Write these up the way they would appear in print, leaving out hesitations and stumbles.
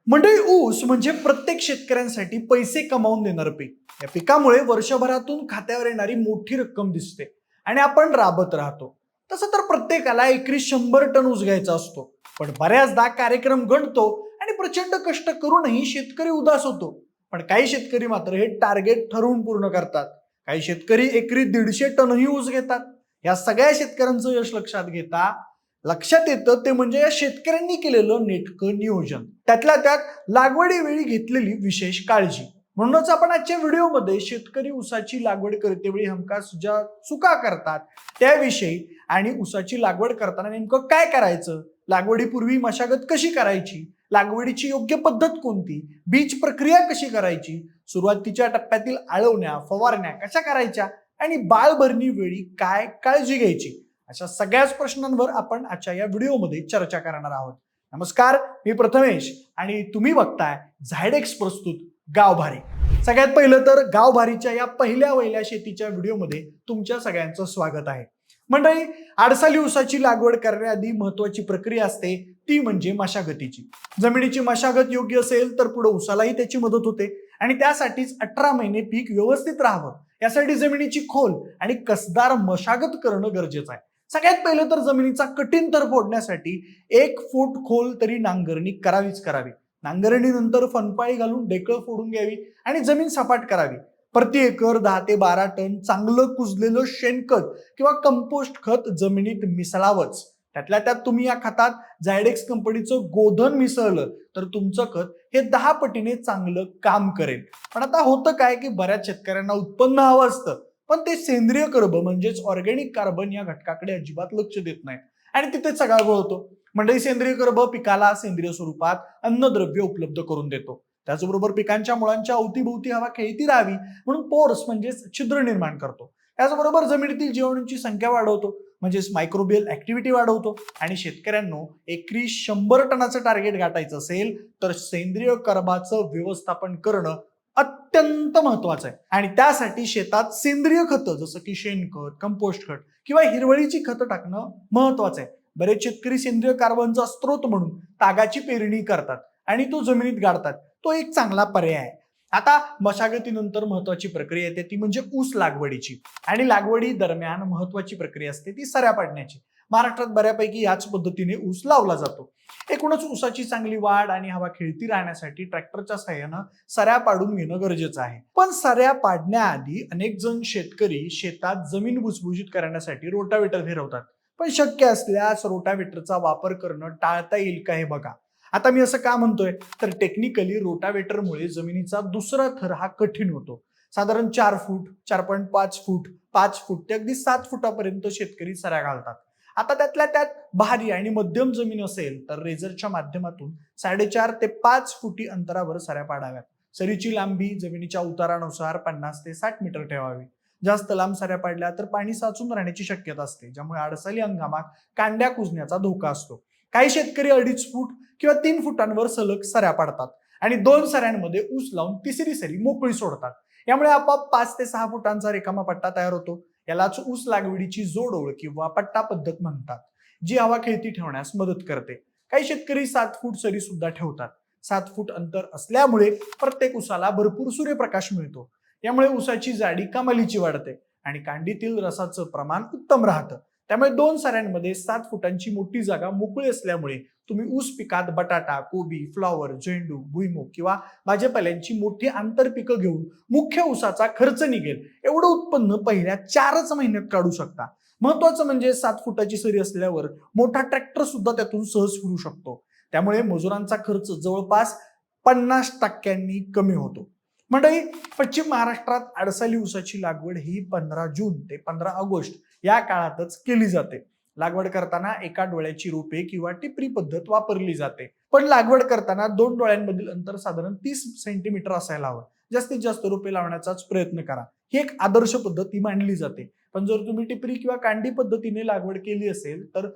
मंडळी, ऊस म्हणजे प्रत्येक शेतकऱ्यांसाठी पैसे कमावून देणारं पीक. या पिकामुळे वर्षभरातून खात्यावर येणारी मोठी रक्कम दिसते आणि आपण राबत राहतो. तसं तर प्रत्येकाला एकरी 100 टन ऊस घ्यायचा असतो, पण बऱ्याचदा कार्यक्रम गणतो आणि प्रचंड कष्ट करूनही शेतकरी उदास होतो. पण काही शेतकरी मात्र हे टार्गेट ठरवून पूर्ण करतात. काही शेतकरी एकरी 150 टनही ऊस घेतात. या सगळ्या शेतकऱ्यांचं यश लक्षात येतं ते म्हणजे या शेतकऱ्यांनी केलेलं नेटकं नियोजन, त्यातल्या त्यात लागवडीवेळी घेतलेली विशेष काळजी. म्हणूनच आपण आजच्या व्हिडिओमध्ये शेतकरी ऊसाची लागवड करतेवेळी हमखास ज्या चुका करतात त्याविषयी आणि ऊसाची लागवड करताना नेमकं काय करायचं, लागवडीपूर्वी मशागत कशी करायची, लागवडीची योग्य पद्धत कोणती, बीज प्रक्रिया कशी करायची, सुरुवातीच्या टप्प्यातील आळवण्या फवारण्या कशा करायच्या आणि बाळभरणी वेळी काय काळजी घ्यायची, अशा सगळ्याच प्रश्नांवर आपण आजच्या या व्हिडिओमध्ये चर्चा करणार आहोत. नमस्कार, मी प्रथमेश आणि तुम्ही बघताय झायडेक्स प्रस्तुत गावभारी. सगळ्यात पहिलं तर गावभारीच्या या पहिल्या वहिल्या शेतीच्या व्हिडिओमध्ये तुमच्या सगळ्यांचं स्वागत आहे. मंडळी, आडसाली ऊसाची लागवड करण्याआधी महत्वाची प्रक्रिया असते ती म्हणजे मशागतीची. जमिनीची मशागत योग्य असेल तर पुढे ऊसालाही त्याची मदत होते आणि त्यासाठीच 18 महिने पीक व्यवस्थित राहावं यासाठी जमिनीची खोल आणि कसदार मशागत करणं गरजेचं आहे. सगळ्यात पहिलं तर जमिनीचा कठीण थर फोडण्यासाठी 1 फूट खोल तरी नांगरणी करावी. नांगरणीनंतर फनपाळी घालून ढेकळं फोडून घ्यावी आणि जमीन सपाट करावी. प्रति एकर 10 ते 12 टन चांगलं कुजलेलं शेणखत किंवा कंपोस्ट खत जमिनीत मिसळावंच. त्यातल्या त्यात तुम्ही या खतात झायडेक्स कंपनीचं गोधन मिसळलं तर तुमचं खत हे 10 पटीने चांगलं काम करेल. पण आता होतं काय की बऱ्याच शेतकऱ्यांना उत्पन्न हवं असतं, पण ते सेंद्रिय कर्ब म्हणजेच ऑर्गॅनिक कार्बन या घटकाकडे अजिबात लक्ष देत नाहीत आणि तिथे सगळा गोळ होतो. म्हणजे सेंद्रिय कर्ब पिकाला सेंद्रिय स्वरूपात अन्नद्रव्य उपलब्ध करून देतो. त्याचबरोबर पिकांच्या मुळांच्या अवतीभोवती हवा खेळती राहावी म्हणून पोर्स म्हणजेच छिद्र निर्माण करतो. त्याचबरोबर जमिनीतील जीवाणूंची संख्या वाढवतो, म्हणजेच मायक्रोबियल ऍक्टिव्हिटी वाढवतो. आणि शेतकऱ्यांनो, एकरी 100 टनाचं टार्गेट गाठायचं असेल तर सेंद्रिय कर्बाचं व्यवस्थापन करणं अत्यंत महत्वाचं आहे. आणि त्यासाठी शेतात सेंद्रिय खतं जसं की शेणखत, कंपोस्ट खत किंवा हिरवळीची खतं टाकणं महत्वाचं आहे. बरेच शेतकरी सेंद्रिय कार्बनचा स्रोत म्हणून तागाची पेरणी करतात आणि तो जमिनीत गाडतात. तो एक चांगला पर्याय आहे. आता मशागतीनंतर महत्वाची प्रक्रिया येते ती म्हणजे ऊस लागवडीची. आणि लागवडी दरम्यान महत्वाची प्रक्रिया असते ती सऱ्या पाडण्याची. महाराष्ट्रात बऱ्यापैकी याच पद्धतीने ऊस लावला जातो. एकूणच ऊसाची चांगली वाढ आणि हवा खेळती राहण्यासाठी ट्रॅक्टरच्या साहाय्यानं सऱ्या पाडून घेणं गरजेचं आहे. पण सऱ्या पाडण्याआधी अनेक जण शेतकरी शेतात जमीन भुसभुशीत करण्यासाठी रोटावेटर फिरवतात. पण शक्य असल्यास रोटावेटरचा वापर करणं टाळता येईल का हे बघा. आता मी असं का म्हणतोय तर टेक्निकली रोटावेटरमुळे जमिनीचा दुसरा थर हा कठीण होतो. साधारण 4 फूट, 4.5 फूट, 5 फूट ते अगदी 7 फुटापर्यंत शेतकरी सऱ्या घालतात. आता त्यातल्या त्यात भारी आणि मध्यम जमीन असेल तर रेझरच्या माध्यमातून 4.5 ते 5 फुटी अंतरावर सऱ्या पाडाव्यात. सरीची लांबी जमिनीच्या उतारानुसार 50 ते 60 मीटर ठेवावी. जास्त लांब सऱ्या पाडल्या तर पाणी साचून राहण्याची शक्यता असते, ज्यामुळे आडसाली हंगामात कांड्या कुजण्याचा धोका असतो. काही शेतकरी 2.5 फूट किंवा 3 फुटांवर सलग सऱ्या पाडतात आणि 2 सऱ्यांमध्ये ऊस लावून तिसरी सरी मोकळी सोडतात. यामुळे आपोआप 5 ते 6 फुटांचा रिकामा पट्टा तयार होतो. यालाच ऊस लागवडीची जोडओळ किंवा पट्टा पद्धत म्हणतात, जी हवा खेळती ठेवण्यास मदत करते. काही शेतकरी 7 फूट सरी सुद्धा ठेवतात. 7 फूट अंतर असल्यामुळे प्रत्येक ऊसाला भरपूर सूर्यप्रकाश मिळतो. यामुळे ऊसाची जाडी कमालीची वाढते आणि कांडीतील रसाचं प्रमाण उत्तम राहतं. त्यामुळे 2 सऱ्यांमध्ये 7 फुटांची मोठी जागा मोकळी असल्यामुळे तुम्ही ऊस पिकात बटाटा, कोबी, फ्लॉवर, झेंडू, भुईमूग किंवा भाजीपाल्यांची मोठी आंतरपिकं घेऊन मुख्य ऊसाचा खर्च निघेल एवढं उत्पन्न पहिल्या 4च महिन्यात काढू शकता. महत्वाचं म्हणजे 7 फुटाची सरी असल्यावर मोठा ट्रॅक्टर सुद्धा त्यातून सहज फिरू शकतो. त्यामुळे मजुरांचा खर्च जवळपास 50% कमी होतो. मंडळी, पश्चिम महाराष्ट्रात आडसाली ऊसाची लागवड ही 15 जून ते 15 ऑगस्ट या काळातच केली जाते. लागवड करताना एका डोळ्याची रोपे किंवा टिपरी पद्धत वापरली जाते. पण लागवड करताना 2 डोळ्यांमधील अंतर साधारण 30 सेंटीमीटर असायला हवं. जास्तीत जास्त रोपे लावण्याचाच प्रयत्न करा. ही एक आदर्श पद्धती मानली जाते. पण जर तुम्ही टिपरी किंवा कांडी पद्धतीने लागवड केली असेल तर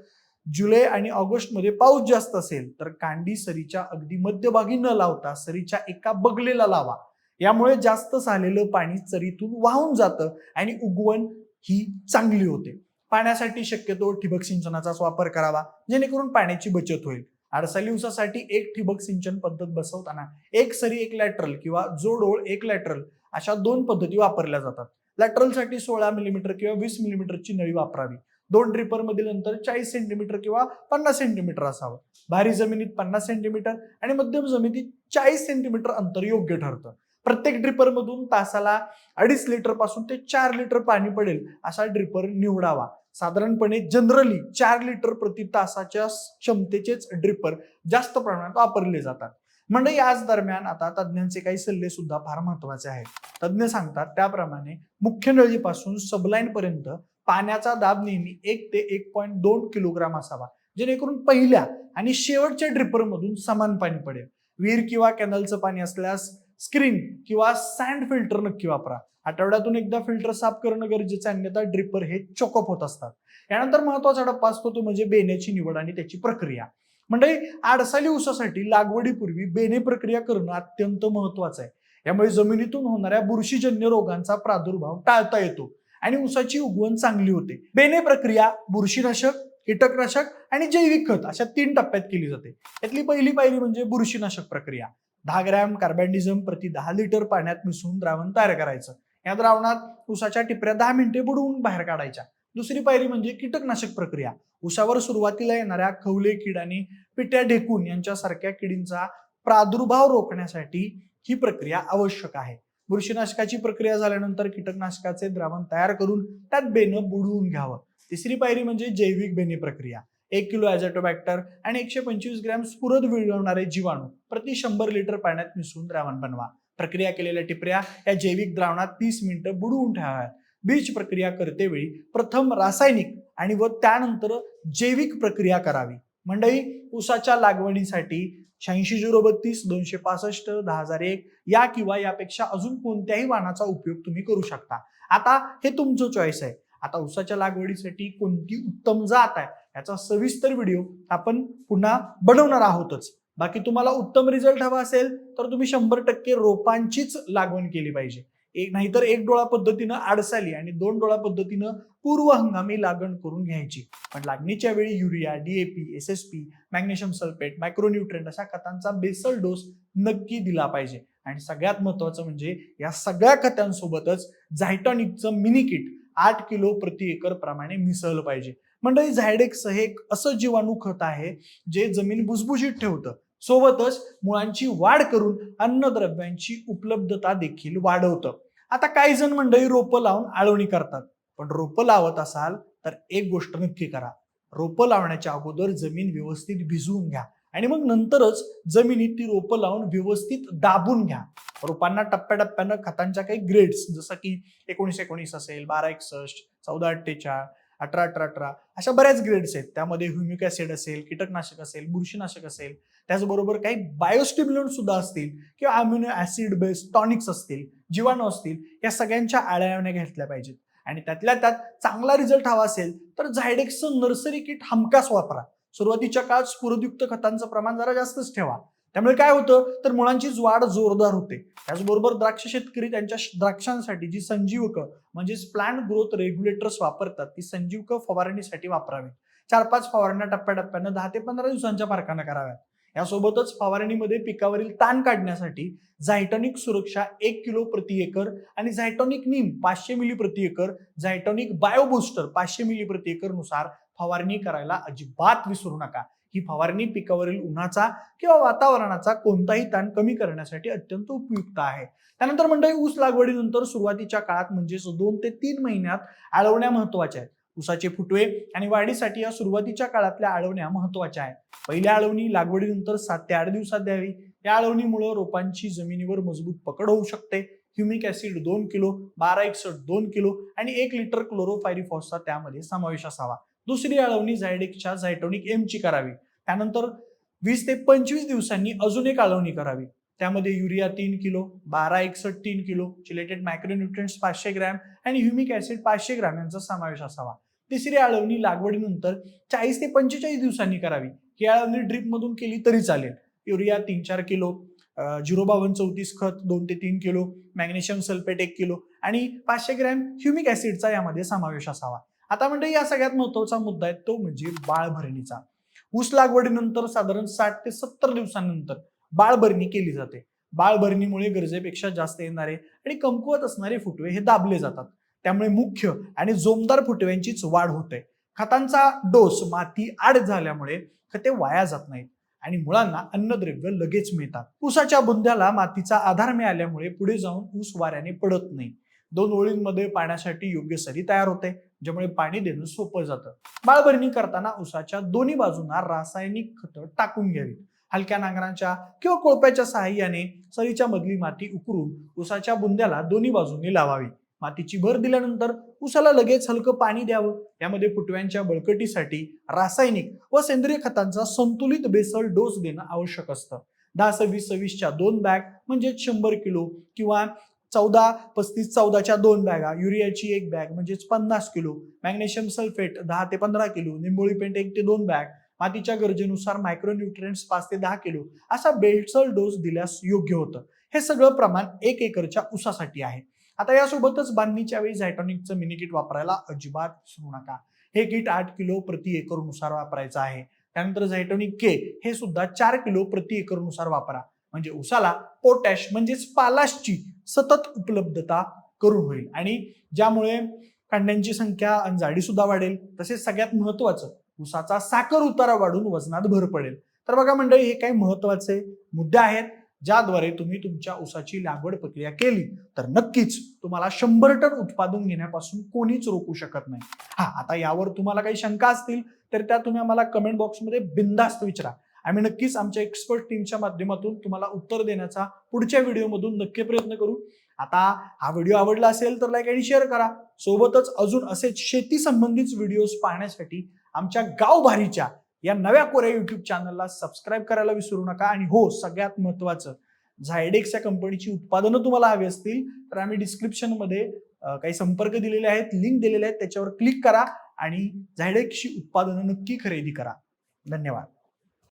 जुलै आणि ऑगस्ट मध्ये पाऊस जास्त असेल तर कांडी सरीच्या अगदी मध्यभागी न लावता सरीच्या एका बगलेला लावा. यामुळे जास्त झालेलं पाणी सरीतून वाहून जातं आणि उगवण ही चांगली होते. पाण्यासाठी शक्यतो ठिबक सिंचनाचाच वापर करावा, जेणेकरून पाण्याची बचत होईल. आडसाली ऊसासाठी एक ठिबक सिंचन पद्धत बसवताना एक सरी एक लॅटरल किंवा जोडओळ एक लॅटरल अशा 2 पद्धती वापरल्या जातात. लॅटरलसाठी 16 मिलीमीटर किंवा 20 मिलीमीटरची नळी वापरावी. 2 ड्रिपर मधील अंतर 40 सेंटीमीटर किंवा 50 सेंटीमीटर असावं. भारी जमिनीत 50 सेंटीमीटर आणि मध्यम जमिनीत 40 सेंटीमीटर अंतर योग्य ठरतं. प्रत्येक ड्रिपर मधून तासाला 2.5 लिटर पासून ते 4 लिटर पाणी पडेल असा ड्रिपर निवडावा. साधारणपणे जनरली 4 लिटर प्रति तासाच्या क्षमतेचेच ड्रिपर जास्त प्रमाणात वापरले जातात. म्हणजे याच दरम्यान आता तज्ञांचे काही सल्ले सुद्धा फार महत्वाचे आहेत. तज्ञ सांगतात त्याप्रमाणे मुख्य नळीपासून सबलाईन पर्यंत पाण्याचा दाब नेहमी 1 ते 1.2 किलोग्राम असावा, जेणेकरून पहिल्या आणि शेवटच्या ड्रिपर मधून समान पाणी पडेल. विहीर किंवा कॅनलचं पाणी असल्यास स्क्रीन किंवा सँड फिल्टर नक्की वापरा. आठवड्यातून एकदा फिल्टर साफ करणं गरजेचं आहे, अन्यथा ड्रिपर हे चोकअप होत असतात. यानंतर महत्वाचा टप्पा असतो तो म्हणजे बेण्याची निवड आणि त्याची प्रक्रिया. म्हणजे आडसाली ऊसासाठी लागवडीपूर्वी बेणे प्रक्रिया करणं अत्यंत महत्वाचं आहे. यामुळे जमिनीतून होणाऱ्या बुरशीजन्य रोगांचा प्रादुर्भाव टाळता येतो आणि ऊसाची उगवण चांगली होते. बेणे प्रक्रिया बुरशीनाशक, कीटकनाशक आणि जैविक खत अशा 3 टप्प्यात केली जाते. यातली पहिली पायरी म्हणजे बुरशीनाशक प्रक्रिया. 10 ग्रॅम कार्बॅन्डिझम प्रति 10 लिटर पाण्यात मिसळून द्रावण तयार करायचं. या द्रावणात ऊसाच्या टिपऱ्या 10 मिनिटे बुडवून बाहेर काढायच्या. दुसरी पायरी म्हणजे कीटकनाशक प्रक्रिया. ऊसावर सुरुवातीला येणाऱ्या खवले कीड आणि पिट्या ढेकून यांच्यासारख्या किडींचा प्रादुर्भाव रोखण्यासाठी ही प्रक्रिया आवश्यक आहे. बुरशीनाशकाची प्रक्रिया झाल्यानंतर कीटकनाशकाचे द्रावण तयार करून त्यात बेणं बुडवून घ्यावं. तिसरी पायरी म्हणजे जैविक बेणे प्रक्रिया. 1 किलो ॲझोटोबॅक्टर आणि 125 ग्रॅम स्फुरद विरघळणारे जीवाणू प्रति 100 लिटर पाण्यात मिसळून द्रावण बनवा. प्रक्रिया केलेल्या टिपऱ्या या जैविक द्रावणात 30 मिनिटं बुडवून ठेवाव्यात. बीज प्रक्रिया करतेवेळी प्रथम रासायनिक आणि व त्यानंतर जैविक प्रक्रिया करावी. मंडळी, ऊसाच्या लागवडीसाठी 86 032 265 10001 या किंवा यापेक्षा अजून कोणत्याही वाहनाचा उपयोग तुम्ही करू शकता. आता हे तुमचं चॉईस आहे. आता ऊसाच्या लागवडीसाठी कोणती उत्तम जात आहे याचा सविस्तर व्हिडिओ आपण पुन्हा बनवणार आहोतच. बाकी तुम्हाला उत्तम रिझल्ट हवा असेल तर तुम्ही 100% रोपांचीच लागवड केली पाहिजे. नाहीतर 1 डोळा पद्धतीनं आडसाली आणि 2 डोळा पद्धतीनं पूर्व हंगामी लागण करून घ्यायची. पण लागणीच्या वेळी urea, DAP, SSP, magnesium sulphate, micronutrient अशा खतांचा बेसल डोस नक्की दिला पाहिजे. आणि सगळ्यात महत्वाचं म्हणजे या सगळ्या खतांसोबतच झायटॉनिकचं मिनी किट 8 किलो प्रति एकर प्रमाणे मिसळलं पाहिजे. मंडळी, झायडेक्स हे एक असं जीवाणू खत आहे जे जमीन भुसभुशीत ठेवतं, सोबतच मुळांची वाढ करून अन्नद्रव्यांची उपलब्धता देखील वाढवतं. आता काही जण मंडळी रोपं लावून आळवणी करतात, पण रोपं लावत असाल तर एक गोष्ट नक्की करा. रोपं लावण्याच्या अगोदर जमीन व्यवस्थित भिजवून घ्या आणि मग नंतरच जमिनीत ती रोपं लावून व्यवस्थित दाबून घ्या. रोपांना टप्प्याटप्प्यानं खतांच्या काही ग्रेड्स जसं की 19-19 असेल, 12-61, 14-48, 18-18 अशा बऱ्याच ग्रेड्स आहेत. त्यामध्ये ह्युमिक ऍसिड असेल, कीटकनाशक असेल, बुरशीनाशक असेल, त्याचबरोबर काही बायोस्टिम्युलंट सुद्धा असतील किंवा अम्युनो ऍसिड बेस्ड टॉनिक्स असतील, जीवाणू असतील, या सगळ्यांच्या आळवण्या घेतल्या पाहिजेत. आणि त्यातल्या त्यात चांगला रिझल्ट हवा असेल तर झायडेक्सचं नर्सरी किट हमखास वापरा. सुरुवातीच्या काळात स्फुरदयुक्त खतांचं प्रमाण जरा जास्तच ठेवा. त्यामुळे काय होतं तर मुळांची वाढ जोरदार होते. त्याचबरोबर द्राक्ष शेतकरी त्यांच्या द्राक्षांसाठी जी संजीवक म्हणजेच प्लांट ग्रोथ रेग्युलेटर्स वापरतात ती संजीवक फवारणीसाठी वापरावी. 4-5 फवारण्या टप्प्याटप्प्यानं 10 ते 15 दिवसांच्या फरकानं कराव्यात. यासोबतच फवारणीमध्ये पिकावरील ताण काढण्यासाठी झायटॉनिक सुरक्षा 1 किलो प्रति एकर आणि झायटॉनिक नीम 500 मिली प्रति एकर, झायटॉनिक बायोबुस्टर 500 मिली प्रति एकर नुसार फवारणी करायला अजिबात विसरू नका. ही फवारणी पिकावरील उन्हाचा किंवा वातावरणाचा कोणताही ताण कमी करण्यासाठी अत्यंत उपयुक्त आहे. त्यानंतर मंडळी, ऊस लागवडीनंतर सुरुवातीच्या काळात म्हणजेच 2 ते 3 महिन्यात आळवण्या महत्वाच्या आहेत. ऊसाचे फुटवे आणि वाढीसाठी या सुरुवातीच्या काळातल्या आळवण्या महत्वाच्या आहेत. पहिल्या आळवणी लागवडीनंतर 7 ते 8 दिवसात द्यावी. या आळवणीमुळे रोपांची जमिनीवर मजबूत पकड होऊ शकते. ह्युमिक ऍसिड 2 किलो, 12-61 2 किलो आणि 1 लिटर क्लोरोफायरिफॉसचा त्यामध्ये समावेश असावा. दुसरी आळवणी झायडेक्सच्या झायटॉनिक एम ची करावी. त्यानंतर 20 ते 25 दिवसांनी अजून एक आळवणी करावी. त्यामध्ये urea 3 kilo, 12-61 3 kilo, chelated micronutrients 500 gram आणि ह्युमिक ऍसिड 500 ग्रॅम यांचा समावेश असावा. तिसरी आळवणी लागवडीनंतर 40 ते 45 दिवसांनी करावी. ही आळवणी ड्रीप मधून केली तरी चालेल. युरिया 3-4 किलो, 05234 खत 2 ते 3 किलो, मॅग्नेशियम सल्फेट 1 किलो आणि 500 ग्रॅम ह्युमिक ऍसिडचा यामध्ये समावेश असावा. आता म्हणजे या सगळ्यात महत्वाचा मुद्दा आहे तो म्हणजे बाळ भरणीचा. ऊस लागवडीनंतर साधारण 60 ते 70 दिवसांनंतर बाळभरणी केली जाते. बाळभरणीमुळे गरजेपेक्षा जास्त येणारे आणि कमकुवत असणारे फुटवे हे दाबले जातात. त्यामुळे मुख्य आणि जोमदार फुटव्यांचीच वाढ होते. खतांचा डोस माती आड झाल्यामुळे खते वाया जात नाहीत आणि मुळांना अन्नद्रव्य लगेच मिळतात. ऊसाच्या बुंध्याला मातीचा आधार मिळाल्यामुळे पुढे जाऊन ऊस वाऱ्याने पडत नाही. 2 ओळींमध्ये पाण्यासाठी योग्य सरी तयार होते, ज्यामुळे पाणी देणं सोपं जातं. बाळभरणी करताना ऊसाच्या दोन्ही बाजूंना रासायनिक खतं टाकून घ्यावीत. हलक्या नांगराच्या किंवा कोळप्याच्या सहाय्याने सरीच्या मधली माती उकरून ऊसाच्या बुंद्याला दोन्ही बाजूंनी लावावी. मातीची भर दिल्यानंतर ऊसाला लगेच हलकं पाणी द्यावं. यामध्ये फुटव्यांच्या बळकटीसाठी रासायनिक व सेंद्रिय खतांचा संतुलित बेसल डोस देणं आवश्यक असतं. 10-26-26च्या 2 बॅग म्हणजे 100 किलो किंवा 14-35-14च्या 2 बॅगा, युरियाची 1 बॅग म्हणजे 50 किलो, मॅग्नेशियम सल्फेट 10 ते 15 किलो, निंबोळी पेंट 1 ते 2 बॅग, मातीच्या गरजेनुसार मायक्रोन्यूट्रिएंट्स 5 ते 10 किलो असा बेसल डोस दिल्यास योग्य होतं. हे सगळं प्रमाण 1 एकरच्या ऊसासाठी आहे. आता यासोबतच बांधणीच्या वेळी झायटॉनिकचं मिनी किट वापरायला अजिबात विसरू नका. हे किट 8 किलो प्रति एकरनुसार वापरायचं आहे. त्यानंतर झायटॉनिक के हे सुद्धा 4 किलो प्रति एकरनुसार वापरा. म्हणजे ऊसाला पोटॅश म्हणजेच पालाशची सतत उपलब्धता करून होईल आणि ज्यामुळे कांड्यांची संख्या आणि जाडी सुद्धा वाढेल. तसेच सगळ्यात महत्वाचं, ऊसाचा साखर उतारा वाढून वजनात भर पडेल. तर बघा मंडळी, हे काही महत्वाचे मुद्दे आहेत ज्याद्वारे तुम्ही तुमच्या ऊसाची लागवड प्रक्रिया केली तर नक्कीच तुम्हाला 100 टन उत्पादन घेण्यापासून कोणीच रोखू शकत नाही. आता यावर तुम्हाला काही शंका असतील तर त्या तुम्ही आम्हाला कमेंट बॉक्समध्ये बिनधास्त विचारा. आम्ही नक्कीच आमच्या एक्सपर्ट टीमच्या माध्यमातून तुम्हाला उत्तर देण्याचा पुढच्या व्हिडिओमधून नक्की प्रयत्न करू. आता हा व्हिडिओ आवडला असेल तर लाईक आणि शेअर करा. सोबतच अजून असेच शेती संबंधित व्हिडिओज पाहण्यासाठी आमच्या गावभारीच्या या नव्या कोऱ्या युट्यूब चॅनलला सबस्क्राईब करायला विसरू नका. आणि हो, सगळ्यात महत्वाचं, झायडेक्स या कंपनीची उत्पादनं तुम्हाला हवी असतील तर आम्ही डिस्क्रिप्शन मध्ये काही संपर्क दिलेले आहेत, लिंक दिलेले आहेत, त्याच्यावर क्लिक करा आणि झायडेक्सची उत्पादनं नक्की खरेदी करा. धन्यवाद.